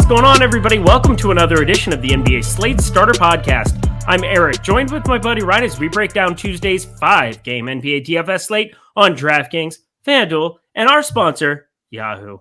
going on, everybody? Welcome to another edition of the NBA Slate Starter Podcast. I'm Eric, joined with my buddy Ryan as we break down Tuesday's 5-game NBA DFS slate on DraftKings, FanDuel, and our sponsor, Yahoo.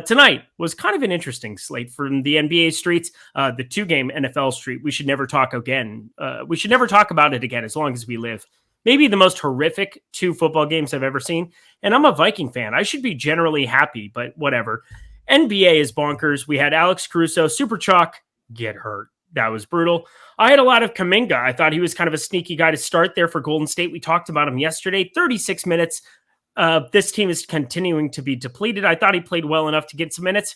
Tonight was kind of an interesting slate from the NBA streets. The 2-game NFL street, we should never talk again. We should never talk about it again as long as we live. Maybe the most horrific 2 football games I've ever seen. And I'm a Viking fan. I should be generally happy, but whatever. NBA is bonkers. We had Alex Caruso, Super Chalk, get hurt. That was brutal. I had a lot of Kuminga. I thought he was kind of a sneaky guy to start there for Golden State. We talked about him yesterday. 36 minutes. This team is continuing to be depleted. I thought he played well enough to get some minutes.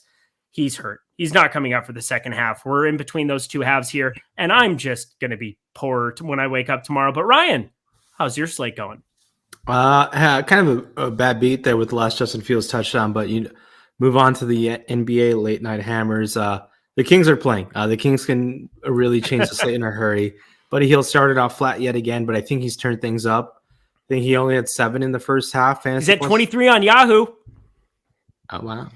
He's hurt. He's not coming out for the second half. We're in between those 2 halves here, and I'm just going to be poor when I wake up tomorrow. But Ryan, how's your slate going? Kind of a bad beat there with the last Justin Fields touchdown, but you move on to the NBA late night hammers. The Kings are playing. The Kings can really change the slate in a hurry. Buddy Hield started off flat yet again, but I think he's turned things up. I think he only had 7 in the first half. He's at 23 on Yahoo. Oh, wow.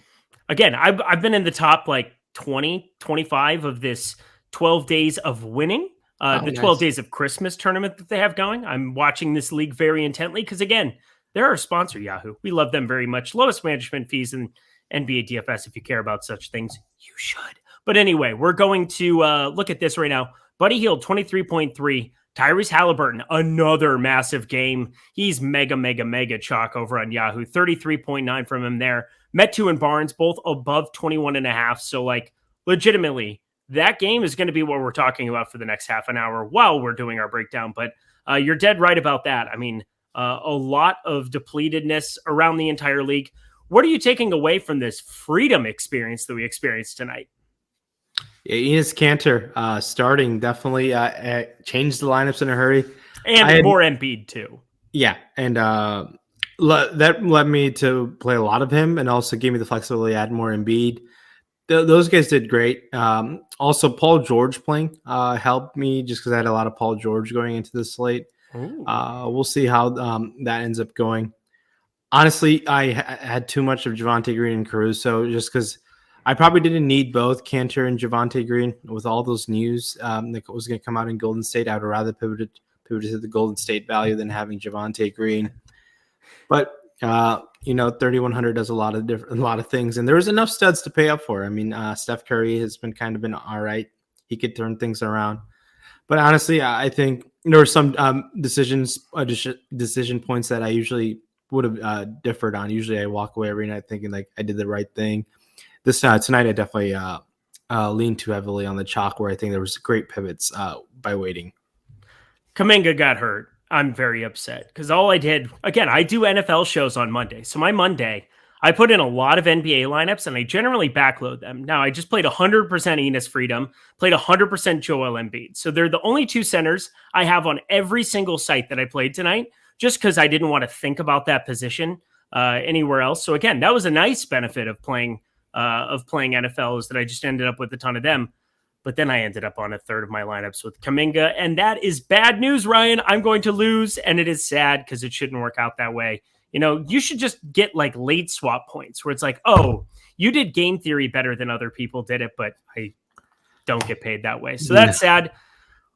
Again, I've been in the top like 20, 25 of this 12 days of winning. The 12 days of Christmas tournament that they have going. I'm watching this league very intently because, again, they're our sponsor, Yahoo. We love them very much. Lowest management fees in NBA DFS. If you care about such things, you should. But anyway, we're going to look at this right now. Buddy Hield, 23.3. Tyrus Halliburton, another massive game. He's mega chalk over on Yahoo. 33.9 from him there. Metu and Barnes, both above 21.5. So, like, legitimately, that game is going to be what we're talking about for the next half an hour while we're doing our breakdown. But you're dead right about that. I mean, a lot of depletedness around the entire league. What are you taking away from this freedom experience that we experienced tonight? Yeah, Enes Kanter starting definitely changed the lineups in a hurry. And more Embiid too. Yeah, and that led me to play a lot of him and also gave me the flexibility to add more Embiid. Those guys did great. Also, Paul George playing helped me just because I had a lot of Paul George going into the slate. We'll see how that ends up going. Honestly, I had too much of Javonte Green and Caruso just because I probably didn't need both Kanter and Javonte Green with all those news that was going to come out in Golden State. I would rather pivot to the Golden State value than having Javonte Green. But 3,100 does a lot of things, and there was enough studs to pay up for. I mean, Steph Curry has been all right. He could turn things around. But honestly, I think there were some decision points that I usually would have differed on. Usually I walk away every night thinking like I did the right thing. This tonight I definitely leaned too heavily on the chalk where I think there was great pivots by waiting. Kuminga got hurt. I'm very upset because all I did, again, I do NFL shows on Monday. So my Monday, I put in a lot of NBA lineups and I generally backload them. Now I just played 100% Enes Freedom, played 100% Joel Embiid. So they're the only 2 centers I have on every single site that I played tonight, just because I didn't want to think about that position anywhere else. So again, that was a nice benefit of playing NFL is that I just ended up with a ton of them. But then I ended up on a third of my lineups with Kuminga, and that is bad news, Ryan. I'm going to lose, and it is sad because it shouldn't work out that way. You know, you should just get like late swap points where it's like, oh, you did game theory better than other people did it, but I don't get paid that way. So that's sad.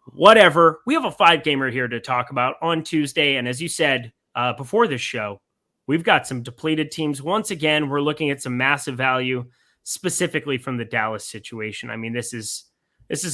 Whatever. We have a 5-gamer here to talk about on Tuesday. And as you said before this show, we've got some depleted teams. Once again, we're looking at some massive value, specifically from the Dallas situation. I mean, this is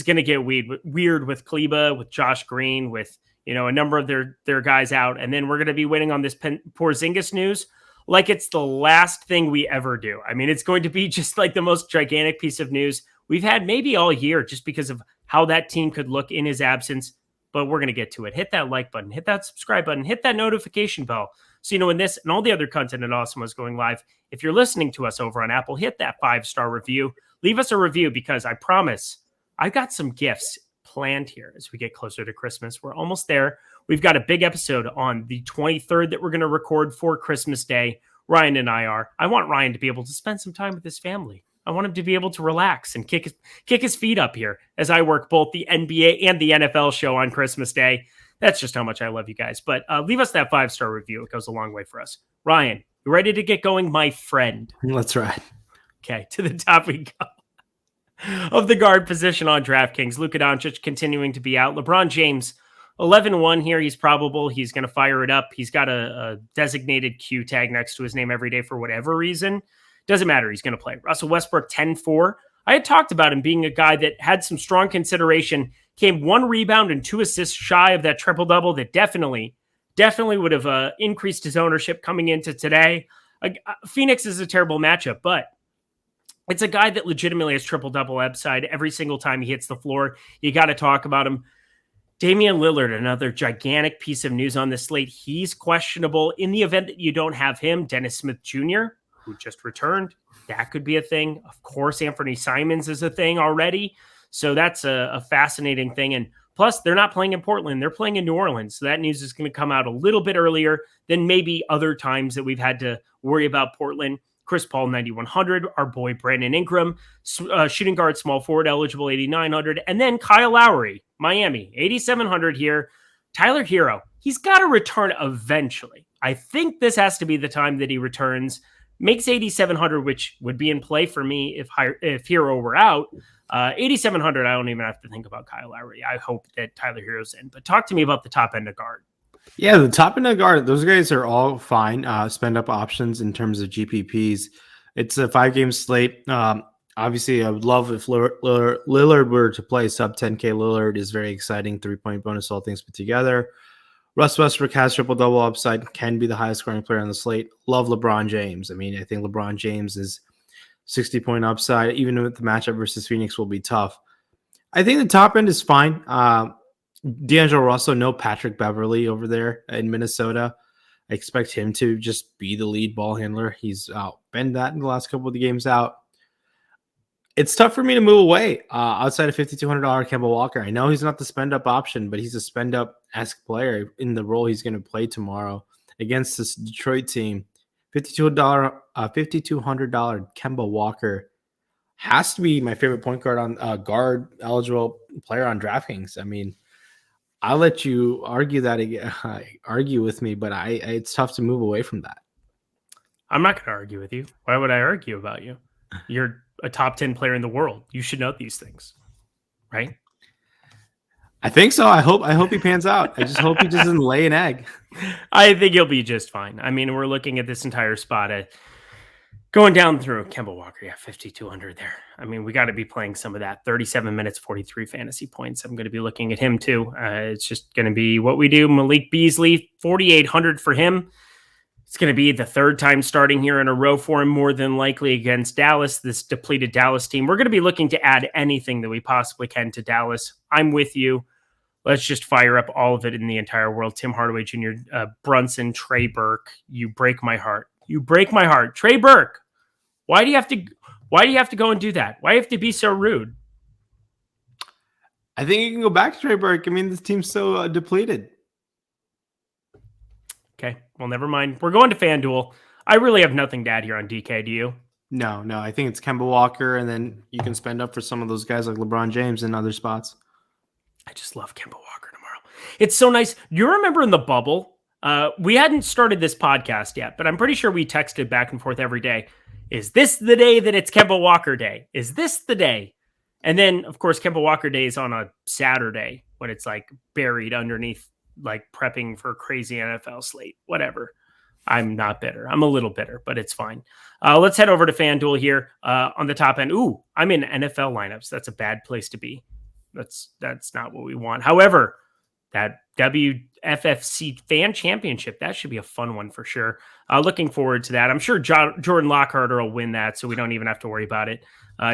going to get weird with Kleba, with Josh Green, with a number of their guys out. And then we're going to be waiting on this Porzingis news like it's the last thing we ever do. I mean, it's going to be just like the most gigantic piece of news we've had maybe all year just because of how that team could look in his absence. But we're going to get to it. Hit that like button, hit that subscribe button, hit that notification bell. So, when this and all the other content at Awesemo is going live, if you're listening to us over on Apple, hit that 5-star review. Leave us a review because I promise I've got some gifts planned here as we get closer to Christmas. We're almost there. We've got a big episode on the 23rd that we're going to record for Christmas Day. Ryan and I are. I want Ryan to be able to spend some time with his family. I want him to be able to relax and kick his feet up here as I work both the NBA and the NFL show on Christmas Day. That's just how much I love you guys. But leave us that 5-star review. It goes a long way for us. Ryan, you ready to get going, my friend? Let's ride. Okay, to the top we go. of the guard position on DraftKings. Luka Doncic continuing to be out. LeBron James, 11-1 here. He's probable. He's going to fire it up. He's got a designated Q tag next to his name every day for whatever reason. Doesn't matter. He's going to play. Russell Westbrook, 10-4. I had talked about him being a guy that had some strong consideration, came 1 rebound and 2 assists shy of that triple-double that definitely would have increased his ownership coming into today. Phoenix is a terrible matchup, but it's a guy that legitimately has triple-double upside every single time he hits the floor. You got to talk about him. Damian Lillard, another gigantic piece of news on this slate. He's questionable. In the event that you don't have him, Dennis Smith Jr., who just returned, that could be a thing. Of course, Anthony Simons is a thing already. So that's a fascinating thing. And plus, they're not playing in Portland. They're playing in New Orleans. So that news is going to come out a little bit earlier than maybe other times that we've had to worry about Portland. Chris Paul, 9,100. Our boy, Brandon Ingram, shooting guard, small forward, eligible, 8,900. And then Kyle Lowry, Miami, 8,700 here. Tyler Hero, he's got to return eventually. I think this has to be the time that he returns. Makes 8,700, which would be in play for me if Hero were out. 8,700, I don't even have to think about Kyle Lowry. I hope that Tyler Hero's in. But talk to me about the top end of guard. Yeah, the top end of guard, those guys are all fine. Spend up options in terms of GPPs. It's a 5-game slate. Obviously, I would love if Lillard were to play sub 10K. Lillard is very exciting. 3-point bonus, all things put together. Russ Westbrook has triple-double upside, can be the highest scoring player on the slate. Love LeBron James. I mean, I think LeBron James is 60-point upside, even with the matchup versus Phoenix will be tough. I think the top end is fine. D'Angelo Russell, no Patrick Beverly over there in Minnesota. I expect him to just be the lead ball handler. He's been that in the last couple of the games out. It's tough for me to move away outside of $5,200 Kemba Walker. I know he's not the spend-up option, but he's a spend-up-esque player in the role he's going to play tomorrow against this Detroit team. $5,200 Kemba Walker has to be my favorite point guard on guard eligible player on DraftKings. I mean, I'll let you argue with me, but it's tough to move away from that. I'm not going to argue with you. Why would I argue about you? You're a top 10 player in the world. You should know these things, right? I think so. I hope he pans out. I just hope he doesn't lay an egg. I think he'll be just fine. I mean, we're looking at this entire spot going down through Kemba Walker. Yeah, 5,200 there. I mean, we got to be playing some of that. 37 minutes, 43 fantasy points. I'm going to be looking at him too. It's just going to be what we do. Malik Beasley, 4,800 for him. It's going to be the 3rd time starting here in a row for him, more than likely against Dallas, this depleted Dallas team. We're going to be looking to add anything that we possibly can to Dallas. I'm with you. Let's just fire up all of it in the entire world. Tim Hardaway Jr., Brunson, Trey Burke. You break my heart. You break my heart. Trey Burke. Why do you have to go and do that? Why do you have to be so rude? I think you can go back to Trey Burke. I mean, this team's so depleted. Okay, well, never mind. We're going to FanDuel. I really have nothing to add here on DK. Do you? No. I think it's Kemba Walker, and then you can spend up for some of those guys like LeBron James in other spots. I just love Kemba Walker tomorrow. It's so nice. You remember in the bubble, we hadn't started this podcast yet, but I'm pretty sure we texted back and forth every day. Is this the day that it's Kemba Walker Day? Is this the day? And then, of course, Kemba Walker Day is on a Saturday when it's like buried underneath, like prepping for a crazy NFL slate. Whatever. I'm not bitter. I'm a little bitter, but it's fine. Let's head over to FanDuel here on the top end. Ooh, I'm in NFL lineups. That's a bad place to be. That's not what we want. However, that WFFC fan championship, that should be a fun one for sure. Looking forward to that. I'm sure Jordan Lockhart will win that, so we don't even have to worry about it.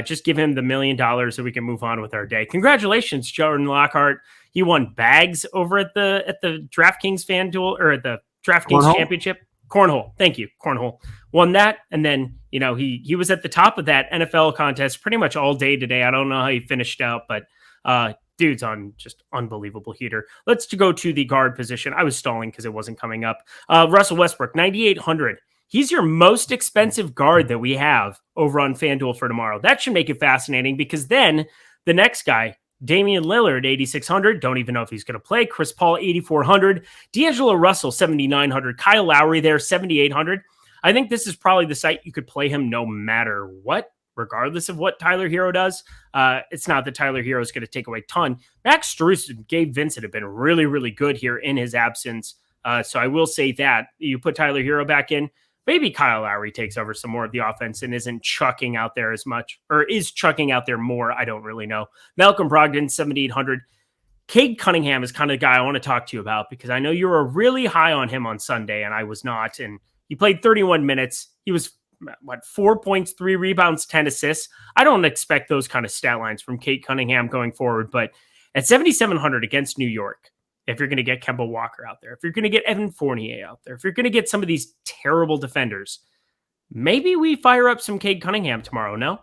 Just give him the $1 million so we can move on with our day. Congratulations, Jordan Lockhart. He won bags over at the DraftKings FanDuel, or at the DraftKings Championship. Cornhole. Thank you. Cornhole. Won that. And then, he was at the top of that NFL contest pretty much all day today. I don't know how he finished out, but dude's on just unbelievable heater. Let's go to the guard position. I was stalling because it wasn't coming up. Russell Westbrook, 9,800. He's your most expensive guard that we have over on FanDuel for tomorrow. That should make it fascinating, because then the next guy, Damian Lillard, 8,600. Don't even know if he's going to play. Chris Paul, 8,400. D'Angelo Russell, 7,900. Kyle Lowry there, 7,800. I think this is probably the site you could play him no matter what. regardless of what Tyler Hero does. It's not that Tyler Hero is going to take away a ton. Max Strus and Gabe Vincent have been really, really good here in his absence. So I will say that you put Tyler Hero back in, maybe Kyle Lowry takes over some more of the offense and isn't chucking out there as much, or is chucking out there more. I don't really know. Malcolm Brogdon, 7,800. Cade Cunningham is kind of the guy I want to talk to you about because I know you were really high on him on Sunday and I was not. And he played 31 minutes. He was 4 points, 3 rebounds, 10 assists. I don't expect those kind of stat lines from Cade Cunningham going forward, but at 7,700 against New York, if you're going to get Kemba Walker out there, if you're going to get Evan Fournier out there, if you're going to get some of these terrible defenders, maybe we fire up some Cade Cunningham tomorrow, no?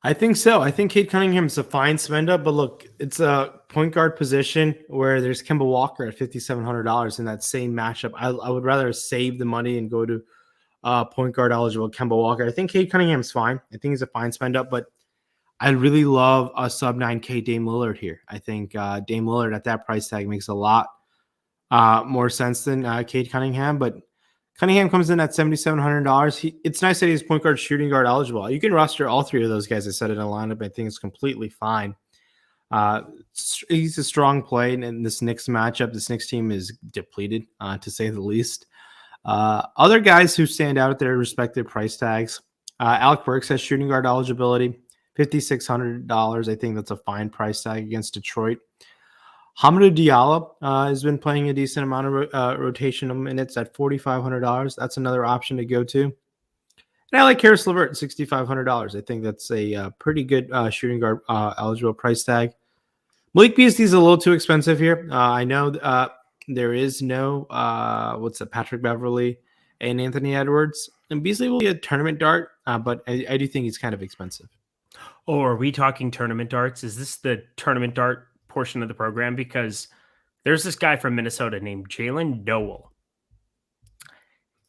I think so. I think Cade Cunningham's a fine spend up, but look, it's a point guard position where there's Kemba Walker at $5,700 in that same matchup. I would rather save the money and go to point guard eligible Kemba Walker. I think Cade Cunningham's fine. I think he's a fine spend up, but I really love a sub 9K Dame Lillard here. I think Dame Lillard at that price tag makes a lot more sense than Cade Cunningham, but Cunningham comes in at $7,700. It's nice that he's point guard, shooting guard eligible. You can roster all 3 of those guys I said in a lineup. I think it's completely fine. He's a strong play in this Knicks matchup. This Knicks team is depleted, to say the least. Other guys who stand out at their respective price tags. Alec Burks has shooting guard eligibility, $5,600. I think that's a fine price tag against Detroit. Hamidou Diallo has been playing a decent amount of rotational minutes at $4,500. That's another option to go to. And I like Caris LeVert at $6,500. I think that's a pretty good shooting guard eligible price tag. Malik Beasley is a little too expensive here. I know there is no Patrick Beverley and Anthony Edwards. And Beasley will be a tournament dart, but I do think he's kind of expensive. Oh, are we talking tournament darts? Is this the tournament dart portion of the program? Because there's this guy from Minnesota named Jalen Noel.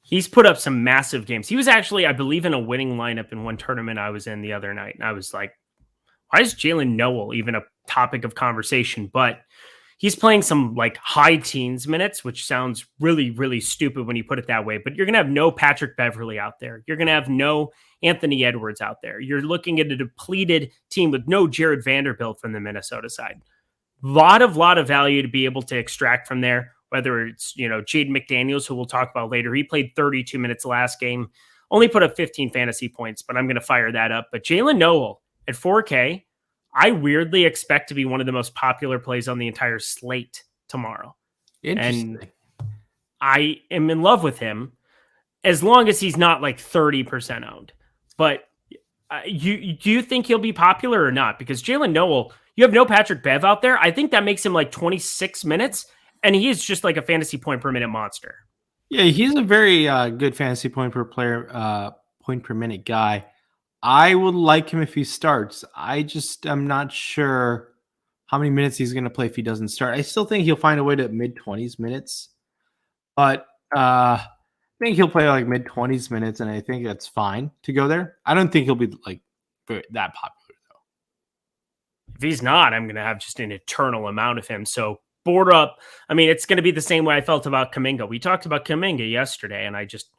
He's put up some massive games. He was actually, I believe, in a winning lineup in one tournament I was in the other night. And I was like, why is Jalen Noel even a topic of conversation? But he's playing some like high teens minutes, which sounds really, really stupid when you put it that way. But you're going to have no Patrick Beverley out there. You're going to have no Anthony Edwards out there. You're looking at a depleted team with no Jared Vanderbilt from the Minnesota side. Lot of value to be able to extract from there, whether it's, Jaden McDaniels, who we'll talk about later. He played 32 minutes last game, only put up 15 fantasy points, but I'm going to fire that up. But Jalen Noel at 4K, I weirdly expect to be one of the most popular plays on the entire slate tomorrow. Interesting. And I am in love with him as long as he's not like 30% owned. But do you think he'll be popular or not? Because Jalen Noel, you have no Patrick Bev out there. I think that makes him like 26 minutes, and he is just like a fantasy point per minute monster. Yeah, he's a very good fantasy point per player, point per minute guy. I would like him if he starts. I just am not sure how many minutes he's going to play if he doesn't start. I still think he'll find a way to mid-20s minutes, but I think he'll play like mid-20s minutes, and I think that's fine to go there. I don't think he'll be like that popular, though. If he's not, I'm going to have just an eternal amount of him. So board up. I mean, it's going to be the same way I felt about Kuminga. We talked about Kuminga yesterday, and I just,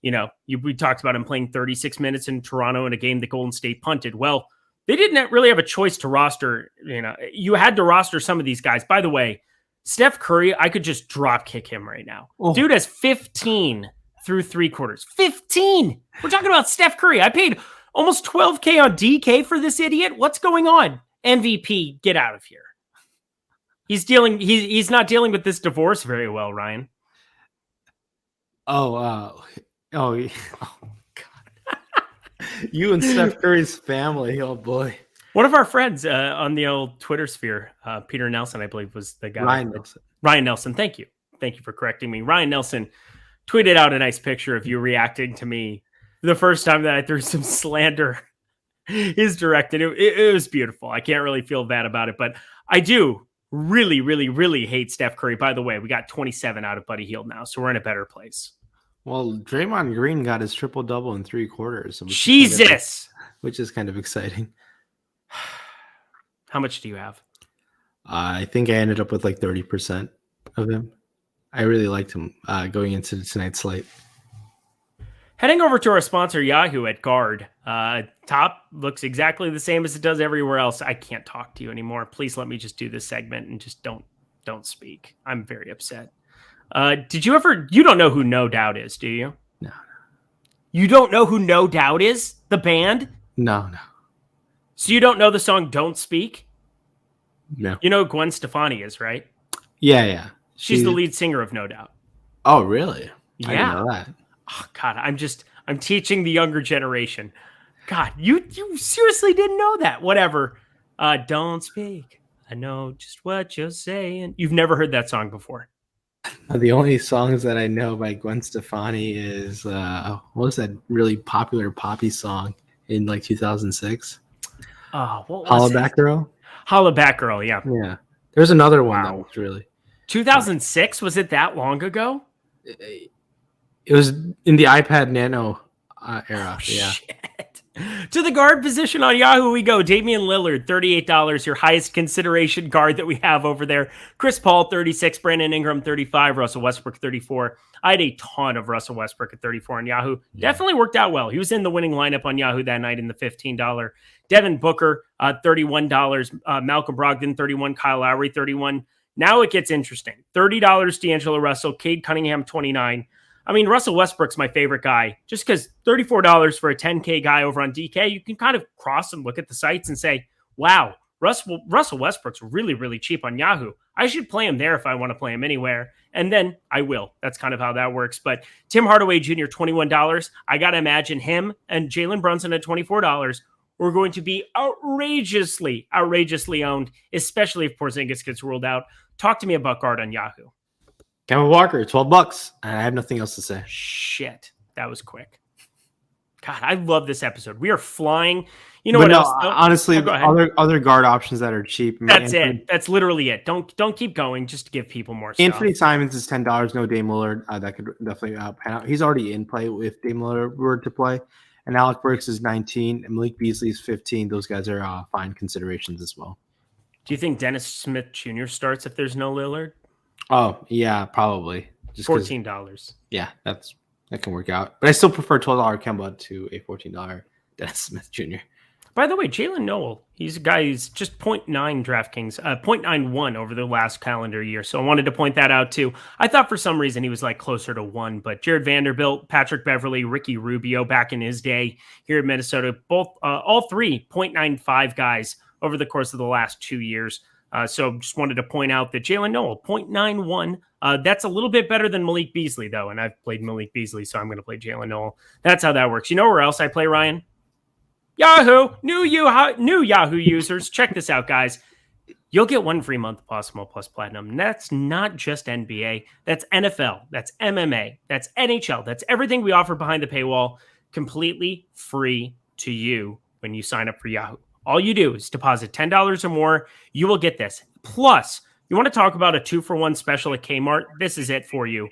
we talked about him playing 36 minutes in Toronto in a game that Golden State punted. Well, they didn't really have a choice to roster. You had to roster some of these guys. By the way, Steph Curry, I could just drop kick him right now. Oh. Dude has 15 through 3 quarters. 15! We're talking about Steph Curry. I paid almost $12K on DK for this idiot. What's going on? MVP, get out of here. He's not dealing with this divorce very well, Ryan. Oh, God. You and Steph Curry's family. Oh boy. One of our friends on the old Twitter sphere, Peter Nelson, I believe, was the guy. Ryan Nelson. Thank you for correcting me. Ryan Nelson tweeted out a nice picture of you reacting to me the first time that I threw some slander his directed. It was beautiful. I can't really feel bad about it, but I do really, really, really hate Steph Curry. By the way, we got 27 out of Buddy Hield now, so we're in a better place. Well, Draymond Green got his triple-double in 3 quarters. Jesus! Which is kind of exciting. How much do you have? I think I ended up with like 30% of him. I really liked him going into tonight's slate. Heading over to our sponsor, Yahoo, at guard. Top looks exactly the same as it does everywhere else. I can't talk to you anymore. Please let me just do this segment and just don't speak. I'm very upset. Did you ever? You don't know who No Doubt is, do you? No. You don't know who No Doubt is? The band? No. So you don't know the song "Don't Speak"? No. You know who Gwen Stefani is, right? Yeah. She's the lead singer of No Doubt. Oh, really? Yeah. I didn't know that. Oh, God, I'm teaching the younger generation. God, you seriously didn't know that. Whatever. Don't speak. I know just what you're saying. You've never heard that song before. The only songs that I know by Gwen Stefani is what was that really popular poppy song in like 2006? What was Hollaback Girl? Hollaback Girl, yeah. Yeah. There's another one that was really 2006? Was it that long ago? It was in the iPad Nano era. Yeah. Shit. To the guard position on Yahoo we go. Damian Lillard, $38, your highest consideration guard that we have over there. Chris Paul, 36. Brandon Ingram, 35. Russell Westbrook, 34. I had a ton of Russell Westbrook at 34 on Yahoo. Yeah. Definitely worked out well. He was in the winning lineup on Yahoo that night in the $15. Devin Booker, $31. Malcolm Brogdon, 31. Kyle Lowry, 31. Now it gets interesting. $30 D'Angelo Russell. Cade Cunningham, 29. I mean, Russell Westbrook's my favorite guy just because $34 for a 10K guy over on DK, you can kind of cross and look at the sites and say, wow, Russell Westbrook's really, really cheap on Yahoo. I should play him there if I want to play him anywhere. And then I will. That's kind of how that works. But Tim Hardaway Jr., $21. I got to imagine him and Jalen Brunson at $24 are going to be outrageously owned, especially if Porzingis gets ruled out. Talk to me about guard on Yahoo. Kemba Walker, $12. I have nothing else to say. Shit, that was quick. God, I love this episode. We are flying. You know what else? Honestly, other guard options that are cheap. I mean, that's it. That's literally it. Don't keep going. Just to give people more stuff. Anthony Simons is $10. No Dame Lillard. That could definitely pan out. He's already in play if Dame Lillard were to play. And Alec Burks is 19. And Malik Beasley is 15. Those guys are fine considerations as well. Do you think Dennis Smith Jr. starts if there's no Lillard? Oh, yeah, probably. Just $14. Yeah, that can work out. But I still prefer $12 Kemba to a $14 Dennis Smith Jr. By the way, Jalen Noel, he's a guy who's just 0.9 DraftKings, 0.91 over the last calendar year. So I wanted to point that out too. I thought for some reason he was like closer to 1, but Jared Vanderbilt, Patrick Beverly, Ricky Rubio back in his day here in Minnesota, both all three 0.95 guys over the course of the last 2 years. So just wanted to point out that Jalen Noel, 0.91. That's a little bit better than Malik Beasley, though. And I've played Malik Beasley, so I'm going to play Jalen Noel. That's how that works. You know where else I play, Ryan? Yahoo! New Yahoo users. Check this out, guys. You'll get 1 free month of Awesemo Plus Platinum. And that's not just NBA. That's NFL. That's MMA. That's NHL. That's everything we offer behind the paywall. Completely free to you when you sign up for Yahoo. All you do is deposit $10 or more. You will get this. Plus, you want to talk about a 2-for-1 special at Kmart? This is it for you.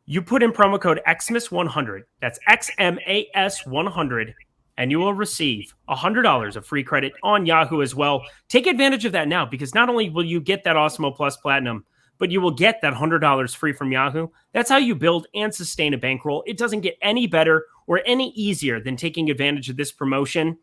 You put in promo code XMAS100. That's XMAS100. And you will receive $100 of free credit on Yahoo as well. Take advantage of that now because not only will you get that Awesemo Plus Platinum, but you will get that $100 free from Yahoo. That's how you build and sustain a bankroll. It doesn't get any better or any easier than taking advantage of this promotion.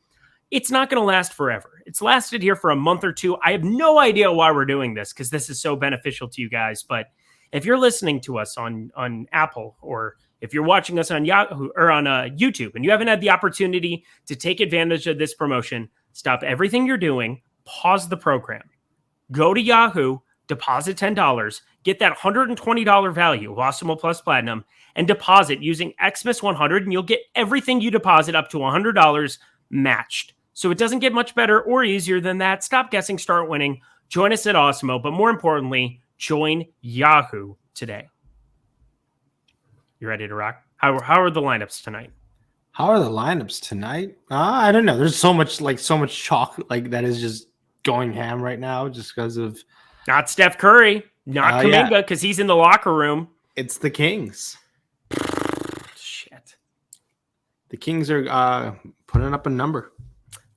It's not going to last forever. It's lasted here for a month or two. I have no idea why we're doing this because this is so beneficial to you guys. But if you're listening to us on Apple or if you're watching us on Yahoo or on YouTube and you haven't had the opportunity to take advantage of this promotion, stop everything you're doing, pause the program, go to Yahoo, deposit $10, get that $120 value of Awesemo Plus Platinum, and deposit using XMAS100, and you'll get everything you deposit up to $100 matched. So it doesn't get much better or easier than that. Stop guessing, start winning. Join us at Awesemo, but more importantly, join Yahoo today. You ready to rock? How are the lineups tonight? How are the lineups tonight? I don't know. There's so much chalk like that is just going ham right now just because of not Steph Curry, not Kuminga because he's in the locker room. It's the Kings. Shit. The Kings are putting up a number.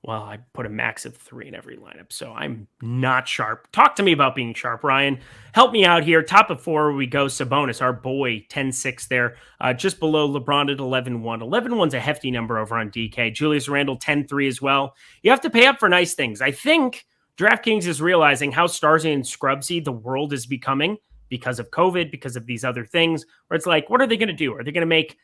Well, I put a max of 3 in every lineup, so I'm not sharp. Talk to me about being sharp, Ryan. Help me out here. Top of 4, we go Sabonis, our boy, 10-6 there. Just below LeBron at 11-1. 11-1's a hefty number over on DK. Julius Randle, 10-3 as well. You have to pay up for nice things. I think DraftKings is realizing how starsy and scrubsy the world is becoming because of COVID, because of these other things, where it's like, what are they going to do? Are they going to make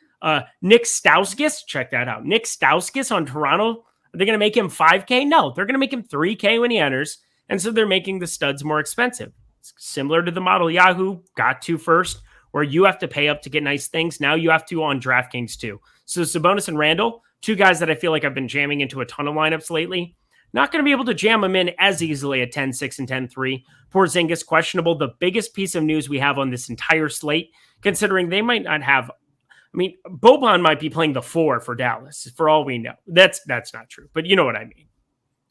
Nick Stauskas? Check that out. Nick Stauskas on Toronto. Are they going to make him 5K? No, they're going to make him 3K when he enters. And so they're making the studs more expensive. It's similar to the model Yahoo got to first, where you have to pay up to get nice things. Now you have to on DraftKings too. So Sabonis and Randall, 2 guys that I feel like I've been jamming into a ton of lineups lately. Not going to be able to jam them in as easily at 10-6 and 10-3. Porzingis questionable. The biggest piece of news we have on this entire slate, considering they might not have. I mean, Boban might be playing the 4 for Dallas, for all we know. That's not true, but you know what I mean.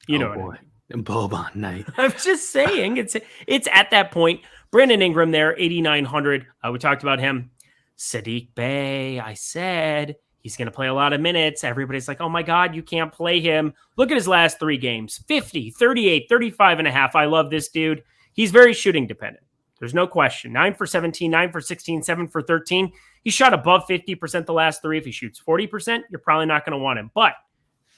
You know what I mean. Boban night. I'm just saying it's at that point. Brandon Ingram there, 8,900. We talked about him. Sadiq Bey, I said he's going to play a lot of minutes. Everybody's like, oh my God, you can't play him. Look at his last 3 games, 50, 38, 35 and a half. I love this dude. He's very shooting dependent. There's no question. 9 for 17, 9 for 16, 7 for 13. He shot above 50% the last 3. If he shoots 40%, you're probably not going to want him. But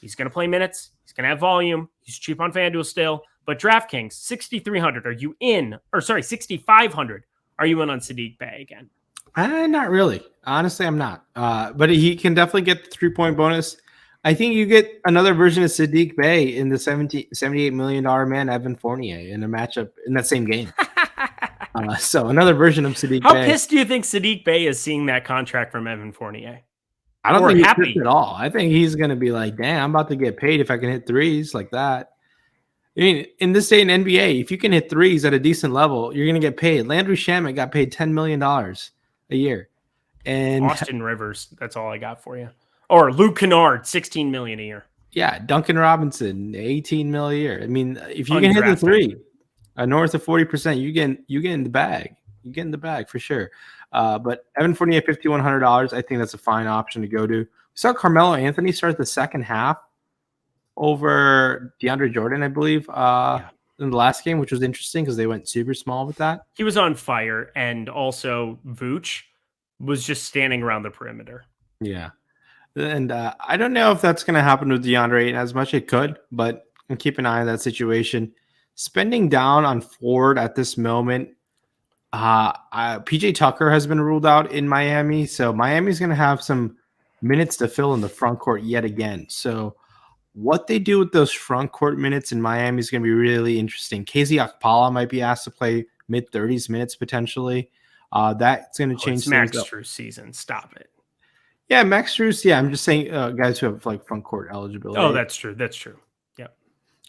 he's going to play minutes. He's going to have volume. He's cheap on FanDuel still. But DraftKings, 6,300. Are you in? Or sorry, 6,500. Are you in on Sadiq Bey again? Not really. Honestly, I'm not. But he can definitely get the 3-point bonus. I think you get another version of Sadiq Bey in the $78 million man, Evan Fournier, in a matchup in that same game. So another version of Sadiq Bey. How pissed do you think Sadiq Bey is seeing that contract from Evan Fournier? I don't think he's happy at all. I think he's going to be like, damn, I'm about to get paid if I can hit threes like that. I mean, in this day in NBA, if you can hit threes at a decent level, you're going to get paid. Landry Shamet got paid $10 million a year. And Austin Rivers, that's all I got for you. Or Luke Kennard, $16 million a year. Yeah, Duncan Robinson, $18 million a year. I mean, if you can hit the 3, north of 40%, you get in the bag. You get in the bag for sure. But Evan Fournier, $5,100. I think that's a fine option to go to. We saw Carmelo Anthony start the second half over DeAndre Jordan, I believe, in the last game, which was interesting because they went super small with that. He was on fire, and also Vooch was just standing around the perimeter. Yeah. And I don't know if that's going to happen with DeAndre as much. It could, but keep an eye on that situation. Spending down on Ford at this moment, PJ Tucker has been ruled out in Miami, so Miami's going to have some minutes to fill in the front court yet again. So what they do with those front court minutes in Miami is going to be really interesting. KZ Okpala might be asked to play mid-30s minutes potentially. That's going to change things Max up. Strus season. Stop it. Yeah, Max Strus. Yeah, I'm just saying guys who have like front court eligibility. Oh, that's true. That's true. Yep.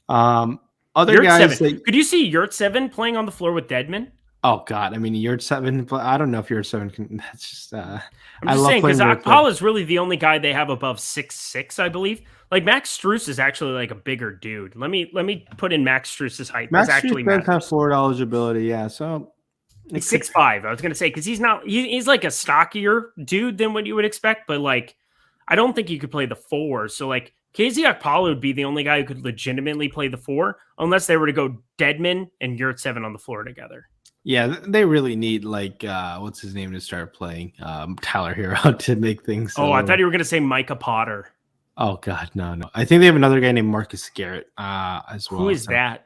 Other Yurt guys. Could you see Yurt-7 playing on the floor with Dedmon? Oh God, I mean Yurt-7. I don't know if Yurt-7 can. That's just. I'm just saying because Okpala is really the only guy they have above 6'6", I believe. Like Max Strus is actually like a bigger dude. Let me put in Max Strus's height. Max Strus does have floor eligibility, yeah. So he's 6'5". I was gonna say because he's like a stockier dude than what you would expect, but like I don't think he could play the 4. So like KZ Okpala would be the only guy who could legitimately play the 4, unless they were to go Dedmon and Yurt-7 on the floor together. Yeah, they really need like what's his name to start playing Tyler Hero to make things. I thought you were gonna say Micah Potter. Oh God, no. I think they have another guy named Marcus Garrett as well. Who is that?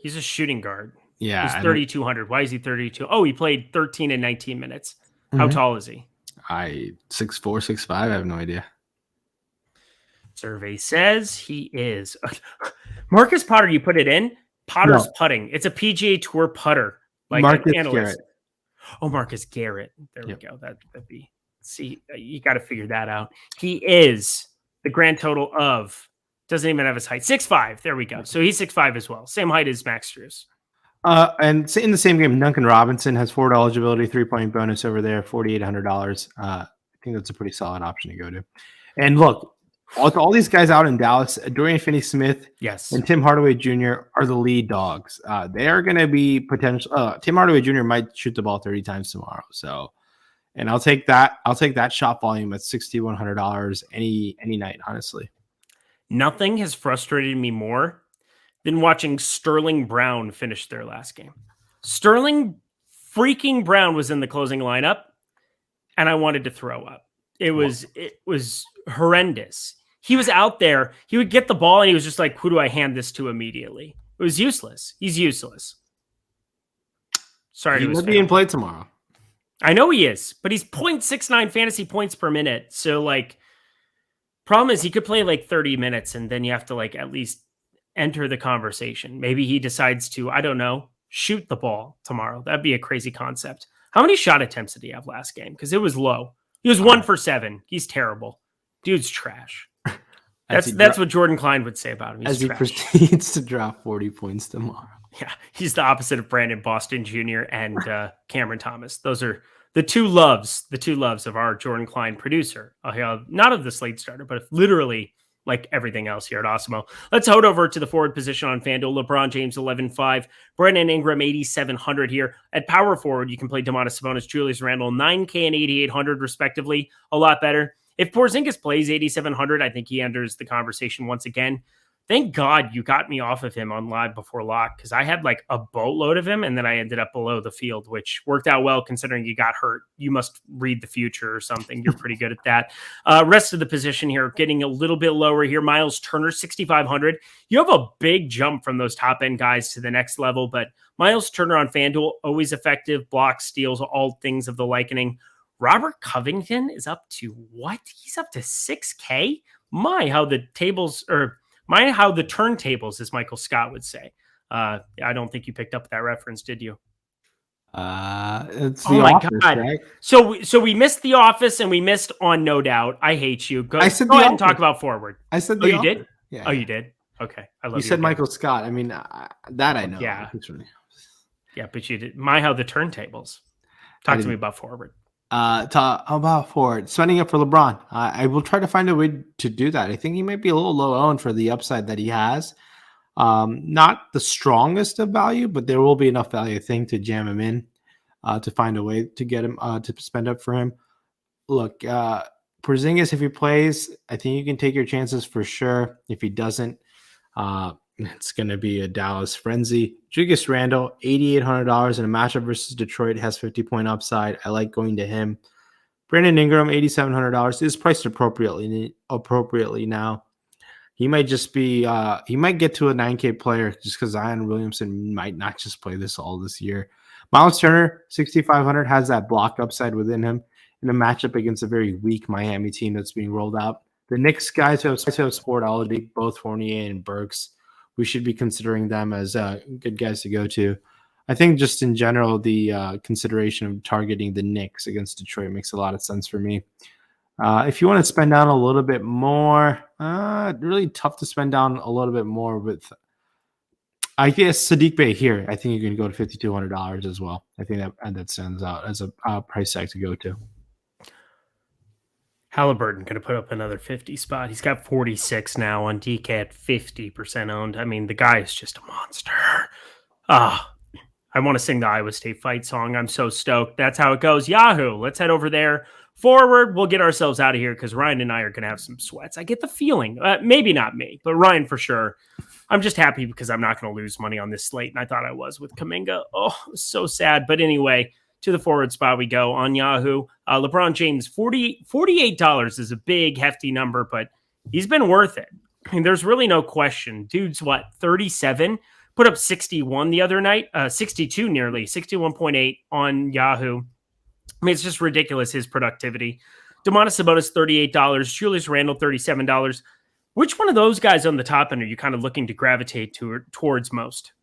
He's a shooting guard. Yeah, he's 3,200. Why is he 32? Oh, he played 13 and 19 minutes. How tall is he? 6'4", 6'5". I have no idea. Survey says he is. Marcus Potter, you put it in? Potter's putting. It's a PGA Tour putter. Like Marcus an Garrett. Oh, Marcus Garrett. There we go. That'd be. See, you got to figure that out. He is the grand total of, doesn't even have his height, 6'5". There we go. So he's 6'5" as well. Same height as Max Strus. And in the same game, Duncan Robinson has Ford eligibility, 3-point bonus over there, $4,800. I think that's a pretty solid option to go to. And look, all these guys out in Dallas, Dorian Finney-Smith and Tim Hardaway Jr. are the lead dogs. They are going to be potential. Tim Hardaway Jr. might shoot the ball 30 times tomorrow. So, and I'll take that. I'll take that shot volume at $6,100 any night, honestly. Nothing has frustrated me more than watching Sterling Brown finish their last game. Sterling freaking Brown was in the closing lineup, and I wanted to throw up. It was horrendous. He was out there. He would get the ball, and he was just like, who do I hand this to immediately? It was useless. He's useless. Sorry, he might be in play tomorrow. I know he is, but he's 0.69 fantasy points per minute. So, like, problem is he could play like 30 minutes, and then you have to like at least enter the conversation. Maybe he decides to, I don't know, shoot the ball tomorrow. That'd be a crazy concept. How many shot attempts did he have last game? Because it was low. He was 1 for 7. He's terrible. Dude's trash. That's what Jordan Klein would say about him. He's trash. He proceeds to drop 40 points tomorrow. Yeah, he's the opposite of Brandon Boston Jr. and Cameron Thomas. Those are the two loves of our Jordan Klein producer. Not of the Slate Starter, but literally like everything else here at Awesemo. Let's head over to the forward position on FanDuel. LeBron James 11.5, Brandon Ingram 8,700 here. At power forward, you can play Domantas Sabonis, Julius Randle 9K and 8,800 respectively. A lot better. If Porzingis plays 8,700, I think he enters the conversation once again. Thank God you got me off of him on Live Before Lock, because I had like a boatload of him, and then I ended up below the field, which worked out well considering you got hurt. You must read the future or something. You're pretty good at that. Rest of the position here, getting a little bit lower here. Miles Turner, 6,500. You have a big jump from those top-end guys to the next level, but Miles Turner on FanDuel, always effective, blocks, steals, all things of the likening. Robert Covington is up to what? He's up to 6K? How the turntables, as Michael Scott would say. I don't think you picked up that reference, did you? It's oh my Office, God. Right? So we missed The Office and we missed On No Doubt. I hate you. Go ahead and talk about Forward. I said you did? Yeah. Oh, you did? Okay. I love you. You said Michael Scott. I mean, that I know. Yeah. Yeah, but you did. How the turntables. Talk to me about Forward. About Forward. Spending up for LeBron. I will try to find a way to do that. I think he might be a little low owned for the upside that he has. Not the strongest of value, but there will be enough value, I think, to jam him in, to find a way to get him to spend up for him. Look, Porzingis, if he plays, I think you can take your chances for sure. If he doesn't, it's going to be a Dallas frenzy. Julius Randle, $8,800 in a matchup versus Detroit, has 50-point upside. I like going to him. Brandon Ingram, $8,700, is priced appropriately now. He might just be, he might get to a 9K player just because Zion Williamson might not just play this year. Miles Turner, 6,500, has that block upside within him in a matchup against a very weak Miami team that's being rolled out. The Knicks guys who have Sportology, both Fournier and Burks, we should be considering them as good guys to go to. I think just in general, the consideration of targeting the Knicks against Detroit makes a lot of sense for me. If you want to spend down a little bit more, really tough to spend down a little bit more with, I guess, Sadiq Bey here. I think you can go to $5,200 as well. I think that stands out as a price tag to go to. Halliburton going to put up another 50 spot. He's got 46 now on DK at 50% owned. I mean, the guy is just a monster. I want to sing the Iowa State fight song. I'm so stoked. That's how it goes. Yahoo. Let's head over there. Forward. We'll get ourselves out of here because Ryan and I are going to have some sweats. I get the feeling. Maybe not me, but Ryan for sure. I'm just happy because I'm not going to lose money on this slate, and I thought I was with Kuminga. Oh, so sad. But anyway, to the forward spot we go on Yahoo. LeBron James, $48 is a big, hefty number, but he's been worth it. I mean, there's really no question. Dude's, 37? Put up 61 the other night, 62 nearly, 61.8 on Yahoo. I mean, it's just ridiculous, his productivity. Domantas Sabonis, $38. Julius Randle, $37. Which one of those guys on the top end are you kind of looking to gravitate towards most?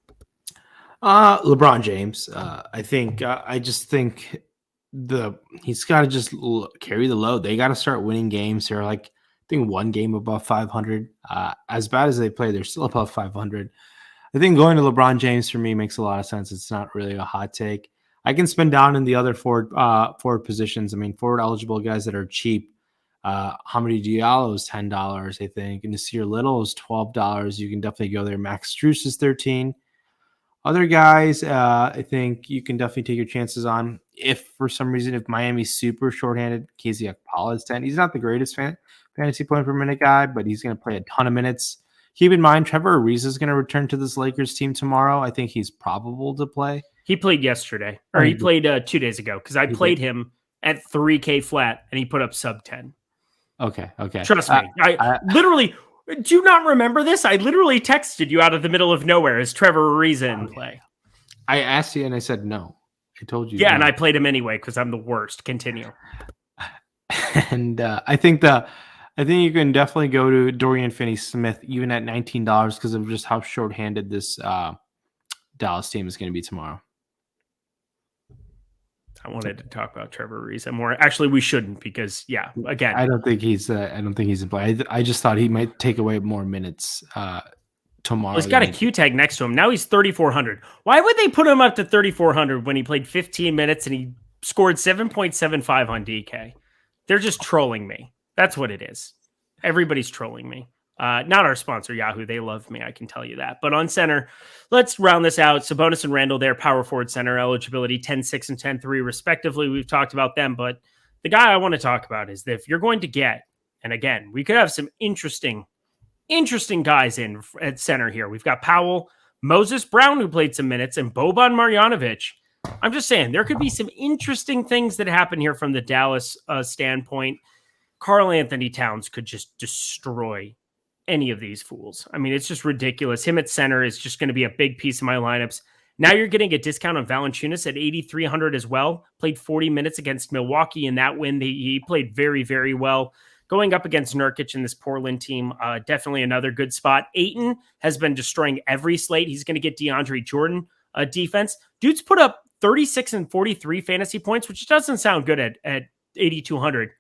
LeBron James. I just think he's got to just carry the load. They got to start winning games. They're like, I think one game above 500. As bad as they play, they're still above 500. I think going to LeBron James for me makes a lot of sense. It's not really a hot take. I can spend down in the other forward positions. I mean, forward eligible guys that are cheap. Hamidou Diallo is $10, I think. And Nasir Little is $12. You can definitely go there. Max Strus is $13. Other guys, I think you can definitely take your chances on. if for some reason, if Miami's super shorthanded, KZ Okpala is 10. He's not the greatest fantasy point per minute guy, but he's going to play a ton of minutes. Keep in mind, Trevor Reese is going to return to this Lakers team tomorrow. I think he's probable to play. He played yesterday, or he played 2 days ago, because I played him at 3K flat, and he put up sub 10. Okay. Trust me. I literally, do you not remember this? I literally texted you out of the middle of nowhere as Trevor Reese in play. I asked you, and I said no. I told you. Yeah, no. and I played him anyway because I'm the worst. Continue. And I think you can definitely go to Dorian Finney-Smith even at $19 because of just how shorthanded this Dallas team is going to be tomorrow. I wanted to talk about Trevor Reese more. Actually, we shouldn't because, again, I don't think he's in play. I just thought he might take away more minutes tomorrow. He's got a Q tag next to him. Now he's 3,400. Why would they put him up to 3,400 when he played 15 minutes and he scored 7.75 on DK? They're just trolling me. That's what it is. Everybody's trolling me. Not our sponsor, Yahoo. They love me, I can tell you that. But on center, let's round this out. Sabonis and Randall, their power forward center eligibility, 10-6 and 10-3 respectively. We've talked about them, but the guy I want to talk about is that if you're going to get, and again, we could have some interesting guys in at center here. We've got Powell, Moses Brown, who played some minutes, and Boban Marjanovic. I'm just saying, there could be some interesting things that happen here from the Dallas standpoint. Karl Anthony Towns could just destroy any of these fools. I mean, it's just ridiculous. Him at center is just going to be a big piece of my lineups. Now you're getting a discount on Valanciunas at 8,300 as well. Played 40 minutes against Milwaukee in that win. He played very, very well. Going up against Nurkic in this Portland team, definitely another good spot. Ayton has been destroying every slate. He's going to get DeAndre Jordan defense. Dude's put up 36 and 43 fantasy points, which doesn't sound good at 8,200.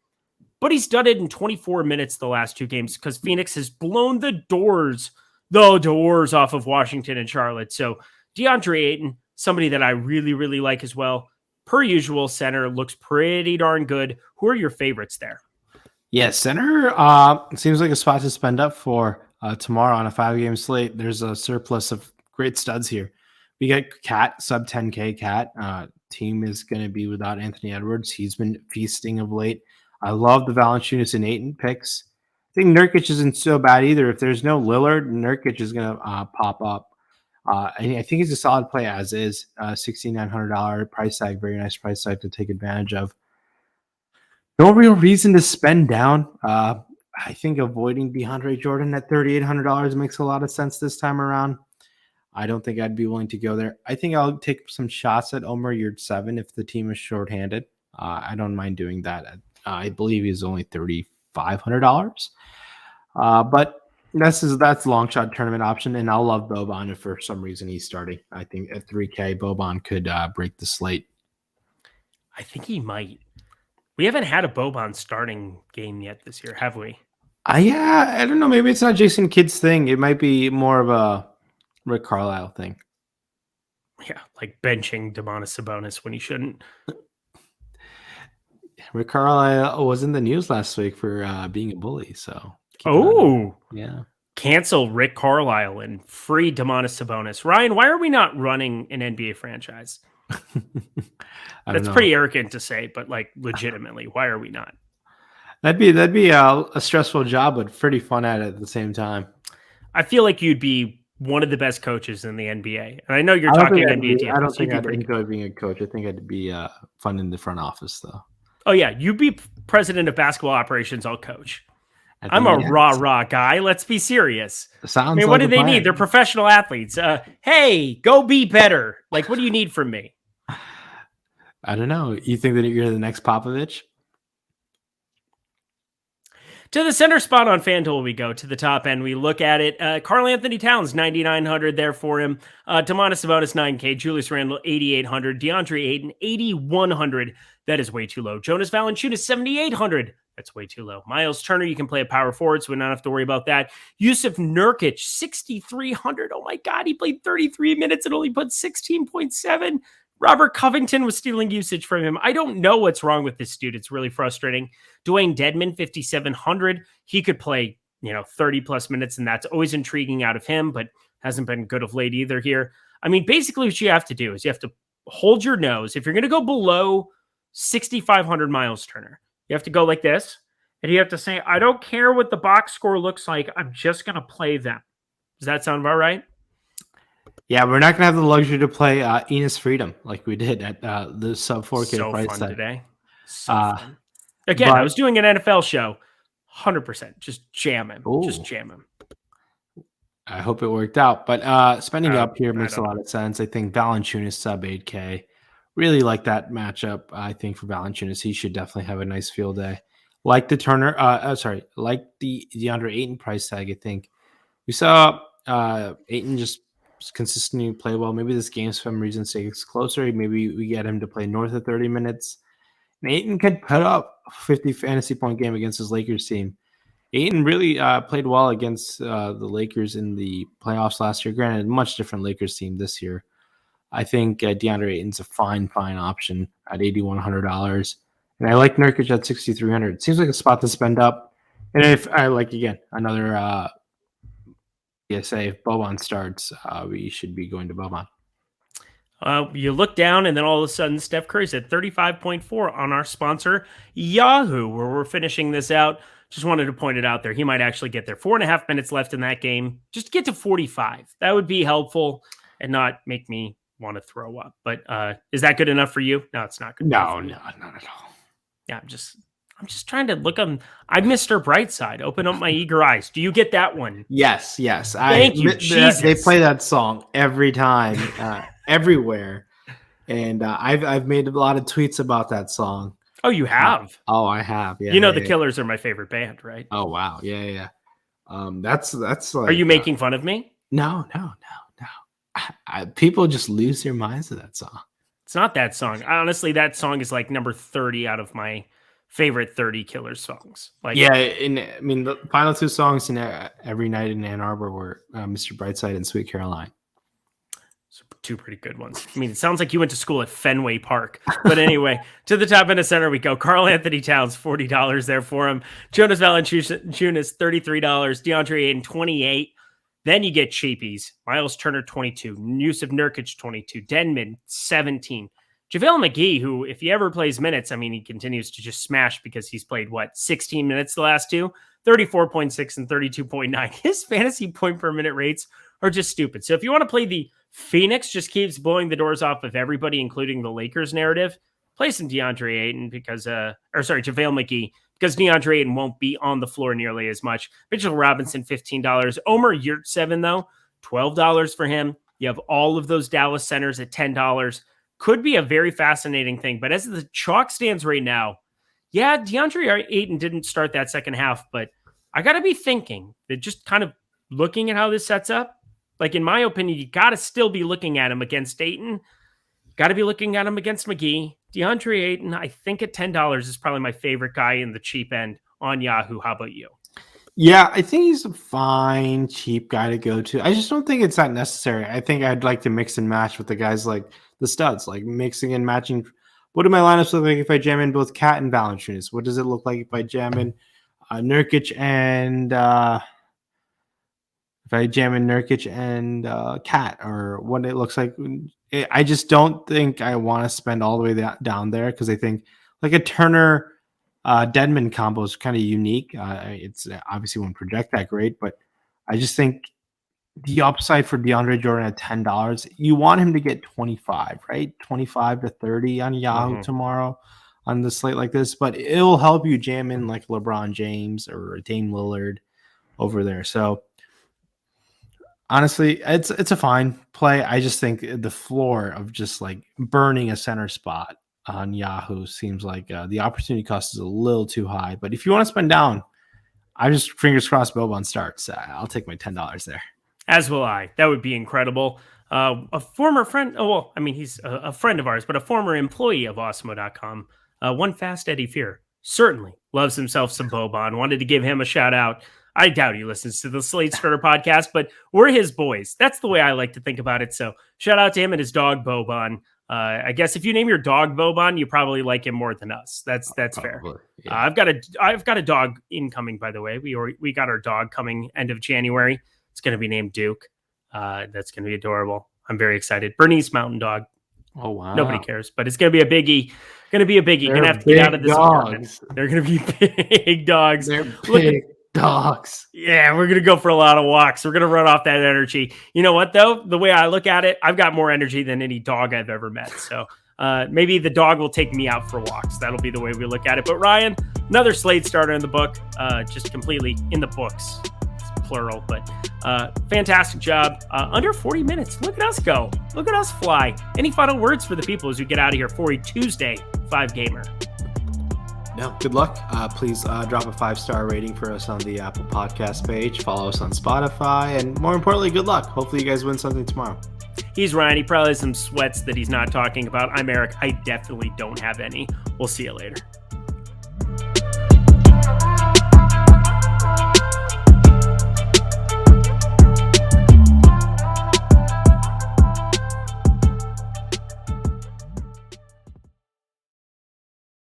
But he's done it in 24 minutes the last 2 games because Phoenix has blown the doors off of Washington and Charlotte. So DeAndre Ayton, somebody that I really, really like as well. Per usual, center looks pretty darn good. Who are your favorites there? Yeah, center seems like a spot to spend up for tomorrow on a 5-game slate. There's a surplus of great studs here. We got Cat, sub 10K Cat. Team is going to be without Anthony Edwards. He's been feasting of late. I love the Valanciunas and Ayton picks. I think Nurkic isn't so bad either. If there's no Lillard, Nurkic is going to pop up. I think he's a solid play as is. $6,900 price tag, very nice price tag to take advantage of. No real reason to spend down. I think avoiding DeAndre Jordan at $3,800 makes a lot of sense this time around. I don't think I'd be willing to go there. I think I'll take some shots at Omer Yurtseven if the team is shorthanded. I don't mind doing that. I believe he's only $3,500. But that's a long shot tournament option, and I'll love Boban if for some reason he's starting. I think at 3K, Boban could break the slate. I think he might. We haven't had a Boban starting game yet this year, have we? Yeah, I don't know. Maybe it's not Jason Kidd's thing. It might be more of a Rick Carlisle thing. Yeah, like benching Domantas Sabonis when he shouldn't. Rick Carlisle was in the news last week for being a bully. So, yeah. Cancel Rick Carlisle and free Domantas Sabonis. Ryan, why are we not running an NBA franchise? That's pretty arrogant to say, but like legitimately, why are we not? That'd be a stressful job, but pretty fun at the same time. I feel like you'd be one of the best coaches in the NBA, and I know you're talking NBA DFS. I don't think I'd enjoy being a coach. I think I'd be fun in the front office, though. Oh yeah, you'd be president of basketball operations. I'll coach. I'm a rah guy. Let's be serious. What do they need? They're professional athletes. Hey, go be better. Like, what do you need from me? I don't know. You think that you're the next Popovich? To the center spot on FanDuel we go. To the top end, we look at it. Karl Anthony Towns, 9,900 there for him. Domantas Sabonis, 9K. Julius Randle, 8,800. DeAndre Ayton, 8,100. That is way too low. Jonas Valanciunas, 7,800. That's way too low. Miles Turner, you can play a power forward, so we don't have to worry about that. Yusuf Nurkic, 6,300. Oh my God, he played 33 minutes and only put 16.7. Robert Covington was stealing usage from him. I don't know what's wrong with this dude. It's really frustrating. Dwayne Dedman, 5,700. He could play, 30 plus minutes, and that's always intriguing out of him, but hasn't been good of late either here. I mean, basically what you have to do is you have to hold your nose. If you're going to go below 6,500 miles, Turner, you have to go like this. And you have to say, I don't care what the box score looks like. I'm just going to play them. Does that sound about right? Yeah, we're not going to have the luxury to play Enos Freedom like we did at the sub 4K so price fun tag. today. So fun. Again, I was doing an NFL show. 100%. Just jam him. Ooh. Just jam him. I hope it worked out. But spending up here makes a lot know. of sense. I think Valanciunas sub 8K. Really like that matchup. I think for Valanciunas, he should definitely have a nice field day. Like the Turner, like the DeAndre Ayton price tag, I think. We saw Ayton just consistently play well. Maybe this game, for some reason, stays closer. Maybe we get him to play north of 30 minutes. And Ayton could put up a 50 fantasy point game against his Lakers team. Ayton really played well against the Lakers in the playoffs last year. Granted, much different Lakers team this year. I think DeAndre Ayton's a fine option at $8,100. And I like Nurkic at $6,300. It seems like a spot to spend up. And if I like, again, another PSA, if Boban starts, we should be going to Boban. You look down, and then all of a sudden, Steph Curry's at 35.4 on our sponsor, Yahoo, where we're finishing this out. Just wanted to point it out there. He might actually get there. 4.5 minutes left in that game. Just get to 45. That would be helpful and not make me want to throw up. But is that good enough for you? No, it's not good. No, not at all. Yeah, I'm just trying to look on. I'm Mr. Brightside. Open up my eager eyes. Do you get that one? Yes. Thank you. Jesus. They play that song every time, everywhere, and I've made a lot of tweets about that song. Oh, you have? I have. Yeah. The Killers are my favorite band, right? Oh wow, yeah. That's like. Are you making fun of me? No. People just lose their minds to that song. It's not that song. Honestly, that song is like number 30 out of my favorite 30 Killers songs. Like, yeah, the final two songs in Every Night in Ann Arbor were Mr. Brightside and Sweet Caroline. So two pretty good ones. I mean, it sounds like you went to school at Fenway Park. But anyway, to the top end of center we go. Karl Anthony Towns, $40 there for him. Jonas Valanciunas, $33. DeAndre Ayton, $28. Then you get cheapies. Miles Turner, $22. Yusuf Nurkic, $22. Denman, $17. JaVale McGee, who, if he ever plays minutes, I mean, he continues to just smash because he's played, 16 minutes the last two? 34.6 and 32.9. His fantasy point per minute rates are just stupid. So if you want to play the Phoenix just keeps blowing the doors off of everybody, including the Lakers narrative, play some DeAndre Ayton JaVale McGee, because DeAndre Ayton won't be on the floor nearly as much. Mitchell Robinson, $15. Omer Yurtseven, though, $12 for him. You have all of those Dallas centers at $10. Could be a very fascinating thing. But as the chalk stands right now, yeah, DeAndre Ayton didn't start that second half, but I got to be thinking that just kind of looking at how this sets up, like in my opinion, you got to still be looking at him against Ayton. Got to be looking at him against McGee. DeAndre Ayton, I think at $10 is probably my favorite guy in the cheap end on Yahoo. How about you? Yeah, I think he's a fine, cheap guy to go to. I just don't think it's that necessary. I think I'd like to mix and match with the guys like the studs, like mixing and matching. What do my lineups look like if I jam in both Cat and Valanciunas? What does it look like if I jam in Nurkic and Cat, or what it looks like? I just don't think I want to spend all the way down there, because I think like a Turner Deadman combo is kind of unique. It's obviously won't project that great, but I just think the upside for DeAndre Jordan at $10, you want him to get 25, right? 25 to 30 on Yahoo tomorrow on the slate like this, but it'll help you jam in like LeBron James or Dame Lillard over there. So honestly, it's a fine play. I just think the floor of just like burning a center spot on Yahoo seems like the opportunity cost is a little too high. But if you want to spend down, I just fingers crossed Boban starts. I'll take my $10 there. As will I. That would be incredible. A former friend, he's a friend of ours, but a former employee of Awesemo.com, one fast Eddie Fear, certainly loves himself some Boban. Wanted to give him a shout out. I doubt he listens to the Slate Starter podcast, but we're his boys. That's the way I like to think about it. So shout out to him and his dog Boban. I guess if you name your dog Boban, you probably like him more than us. That's fair. Yeah. I've got a dog incoming, by the way. We got our dog coming end of January. It's going to be named Duke. That's going to be adorable. I'm very excited. Bernese Mountain Dog. Oh wow! Nobody cares, but it's going to be a biggie. Going to be a biggie. You're going to have to get out of this apartment. They're going to be big dogs. They're big dogs. Yeah, we're going to go for a lot of walks. We're going to run off that energy. You know what, though? The way I look at it, I've got more energy than any dog I've ever met. So maybe the dog will take me out for walks. That'll be the way we look at it. But Rayen, another Slate starter in the book, just completely in the books. It's plural, but fantastic job. Under 40 minutes. Look at us go. Look at us fly. Any final words for the people as we get out of here for a Tuesday 5-gamer? No, good luck. Please drop a 5-star rating for us on the Apple Podcast page. Follow us on Spotify. And more importantly, good luck. Hopefully you guys win something tomorrow. He's Rayen. He probably has some sweats that he's not talking about. I'm Eric. I definitely don't have any. We'll see you later.